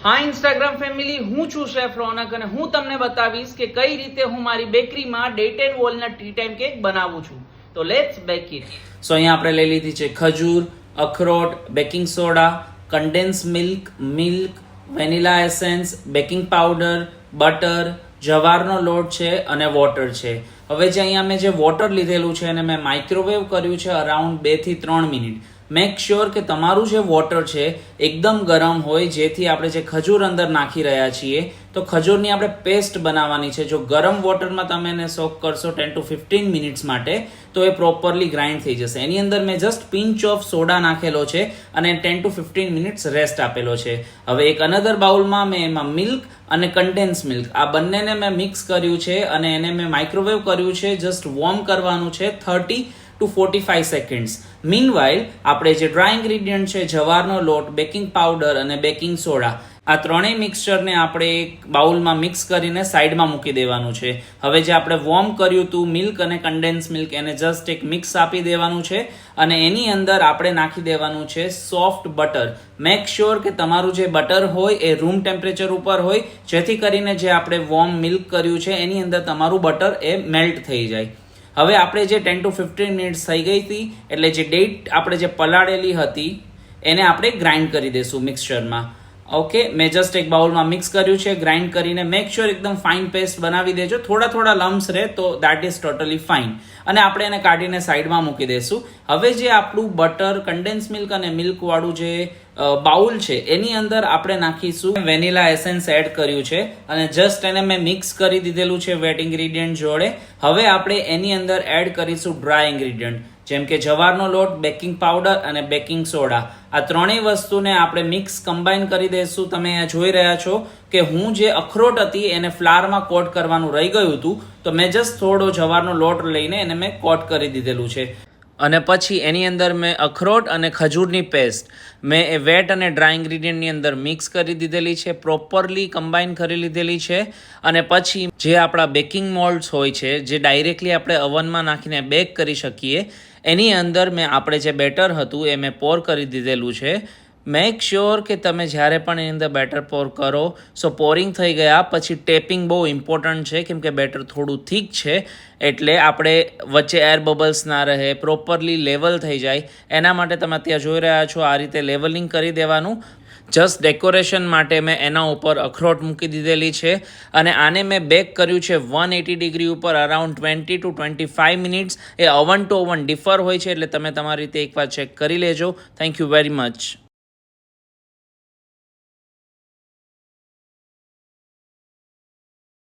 હા Instagram family, હું છું શેફ રોનક અને હું તમને બતાવીશ કે કઈ રીતે હું મારી બેકરીમાં date and walnut tea time cake બનાવું છું. તો લેટ્સ બેક ઇટ. સો અહીંયા આપણે લઈ લીધી છે ખજૂર, અખરોટ, baking soda, condense milk, vanilla essence, baking powder, butter, જવારનો લોટ છે અને વોટર છે. હવે જે અહીંયા મેં જે વોટર લીધેલું છે અને મેં માઇક્રોવેવ કર્યું છે અરાઉન્ડ 2 થી 3 મિનિટ. મેક શ્યોર કે તમારું જે વોટર છે એકદમ ગરમ હોય, જેથી આપણે જે ખજૂર અંદર નાખી રહ્યા છીએ તો ખજૂરની આપણે પેસ્ટ બનાવવાની છે. જો ગરમ વોટરમાં તમે એને સોક કરશો 10 to 15 મિનિટ્સ માટે તો એ પ્રોપરલી ગ્રાઇન્ડ થઈ જશે. એની અંદર મેં જસ્ટ પિંચ ઓફ સોડા નાખેલો છે અને 10 to 15 મિનિટ્સ રેસ્ટ આપેલો છે. હવે એક અનધર બાઉલમાં મેં એમાં મિલ્ક અને કન્ડેન્સ મિલ્ક આ બંનેને મેં મિક્સ કર્યું છે અને એને મેં માઇક્રોવેવ કર્યું છે. જસ્ટ વોર્મ કરવાનું છે 30 to 45 સેકન્ડ્સ. મીનવાઇલ આપણે જે ડ્રાય ઇન્ગ્રીડિયન્ટ છે જવારનો લોટ, બેકિંગ પાવડર અને બેકિંગ સોડા આ ત્રણેય મિક્સચરને આપણે એક બાઉલમાં મિક્સ કરીને સાઈડમાં મૂકી દેવાનું છે. હવે જે આપણે વોર્મ કર્યું હતું મિલ્ક અને કન્ડેન્સ મિલ્ક એને જસ્ટ એક મિક્સ આપી દેવાનું છે અને એની અંદર આપણે નાખી દેવાનું છે સોફ્ટ બટર. મેક શ્યોર કે તમારું જે બટર હોય એ રૂમ ટેમ્પરેચર ઉપર હોય, જેથી કરીને જે આપણે વોર્મ મિલ્ક કર્યું છે એની અંદર તમારું બટર એ મેલ્ટ થઈ જાય. હવે આપણે જે 10 to 15 મિનિટ્સ થઈ ગઈ હતી એટલે જે ડેટ આપણે જે પલાળેલી હતી એને આપણે ગ્રાઇન્ડ કરી દઈશું મિક્સચરમાં. ઓકે, મેં જસ્ટ એક બાઉલમાં મિક્સ કર્યું છે. ગ્રાઇન્ડ કરીને મેક શ્યોર એકદમ ફાઇન પેસ્ટ બનાવી દેજો. થોડા લમ્સ રહે તો દેટ ઇઝ ટોટલી ફાઇન અને આપણે એને કાઢીને સાઈડમાં મૂકી દઈશું. હવે જે આપણું બટર, કન્ડેન્સ મિલ્ક અને મિલ્ક વાળું જે બાઉલ છે એની અંદર આપણે નાખીશું વેનીલા એસેન્સ એડ કર્યું છે અને જસ્ટ એને મેં મિક્સ કરી દીધેલું છે વેટ ઇન્ગ્રીડિયન્ટ જોડે. હવે આપણે એની અંદર એડ કરીશું ડ્રાય ઇન્ગ્રીડિયન્ટ જેમ કે જવારનો લોટ, બેકિંગ પાવડર અને બેકિંગ સોડા. આ ત્રણેય વસ્તુને આપણે મિક્સ કમ્બાઈન કરી દઈશું. તમે અહીંયા જોઈ રહ્યા છો કે હું જે અખરોટ હતી એને ફ્લાવરમાં કોટ કરવાનું રહી ગયું હતું તો મેં જસ્ટ થોડો જવારનો લોટ લઈને એને મેં કોટ કરી દીધેલું છે અને પછી એની અંદર મેં અખરોટ અને ખજૂરની પેસ્ટ મેં એ વેટ અને ડ્રાય ઇન્ગ્રીડિયન્ટની અંદર મિક્સ કરી દીધેલી છે, પ્રોપરલી કમ્બાઈન કરી લીધેલી છે. અને પછી જે આપણા બેકિંગ મોલ્ડ્સ હોય છે જે ડાયરેક્ટલી આપણે અવનમાં નાખીને બેક કરી શકીએ એની અંદર મેં આપણે જે બેટર હતું એ મેં પોર કરી દીધેલું છે. મેક શ્યોર કે તમે જ્યારે પણ એની અંદર બેટર પોર કરો સો પોરિંગ થઈ ગયા પછી ટેપિંગ બહુ ઇમ્પોર્ટન્ટ છે, કેમ કે બેટર થોડું થીક છે એટલે આપણે વચ્ચે એર બબલ્સ ના રહે, પ્રોપરલી લેવલ થઈ જાય એના માટે તમે અત્યારે જોઈ રહ્યા છો આ રીતે લેવલિંગ કરી દેવાનું. જસ્ટ ડેકોરેશન માટે મેં એના ઉપર અખરોટ મૂકી દીધેલી છે અને આને મેં બેક કર્યું છે 180 ડિગ્રી ઉપર અરાઉન્ડ 20 to 25 મિનિટ્સ. એ ઓવન ટુ ઓવન ડિફર હોય છે એટલે તમે તમારી રીતે એકવાર ચેક કરી લેજો. Thank you very much.